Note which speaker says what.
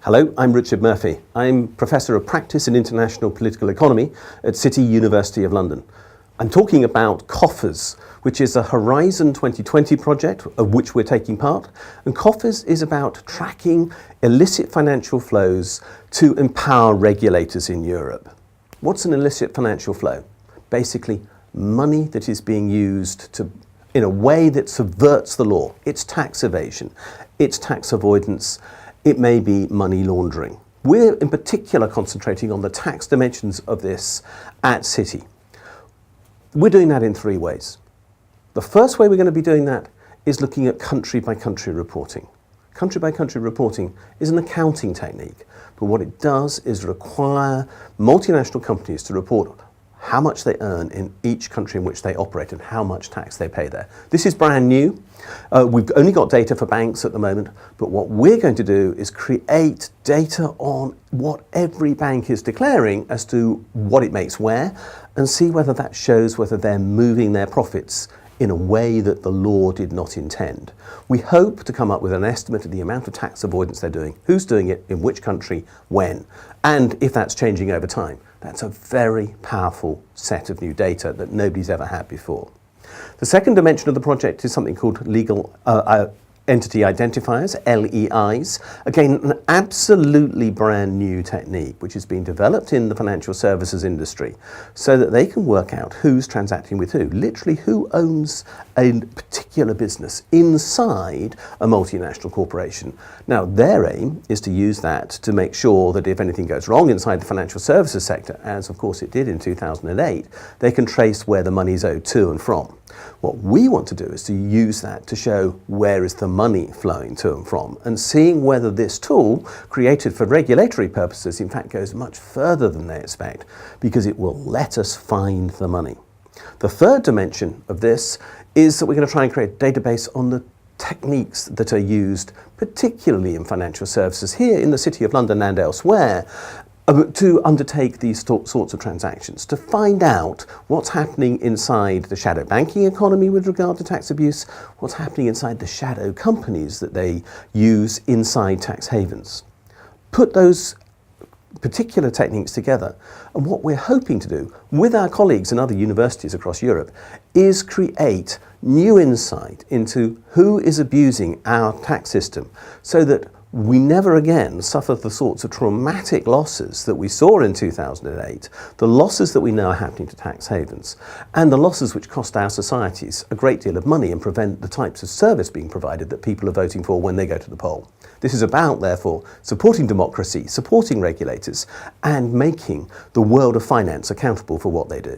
Speaker 1: Hello, I'm Richard Murphy. I'm Professor of Practice in International Political Economy at City University of London. I'm talking about Coffers, which is a Horizon 2020 project of which we're taking part. And Coffers is about tracking illicit financial flows to empower regulators in Europe. What's an illicit financial flow? Basically, money that is being used in a way that subverts the law. It's tax evasion, it's tax avoidance, it may be money laundering. We're in particular concentrating on the tax dimensions of this at City. We're doing that in three ways. The first way we're going to be doing that is looking at country-by-country reporting. Country-by-country reporting is an accounting technique, but what it does is require multinational companies to report how much they earn in each country in which they operate and how much tax they pay there. This is brand new. We've only got data for banks at the moment, but what we're going to do is create data on what every bank is declaring as to what it makes where, and see whether that shows whether they're moving their profits in a way that the law did not intend. We hope to come up with an estimate of the amount of tax avoidance they're doing, who's doing it, in which country, when, and if that's changing over time. That's a very powerful set of new data that nobody's ever had before. The second dimension of the project is something called legal entity identifiers, LEIs. Again, an absolutely brand new technique which has been developed in the financial services industry so that they can work out who's transacting with who, literally who owns a particular business inside a multinational corporation. Now, their aim is to use that to make sure that if anything goes wrong inside the financial services sector, as of course it did in 2008, they can trace where the money is owed to and from. What we want to do is to use that to show where is the money flowing to and from, and seeing whether this tool, created for regulatory purposes, in fact goes much further than they expect, because it will let us find the money. The third dimension of this is that we're going to try and create a database on the techniques that are used, particularly in financial services here in the City of London and elsewhere, to undertake these sorts of transactions, to find out what's happening inside the shadow banking economy with regard to tax abuse, what's happening inside the shadow companies that they use inside tax havens. Put those particular techniques together, and what we're hoping to do with our colleagues in other universities across Europe is create new insight into who is abusing our tax system, so that we never again suffer the sorts of traumatic losses that we saw in 2008, the losses that we know are happening to tax havens, and the losses which cost our societies a great deal of money and prevent the types of service being provided that people are voting for when they go to the poll. This is about, therefore, supporting democracy, supporting regulators, and making the world of finance accountable for what they do.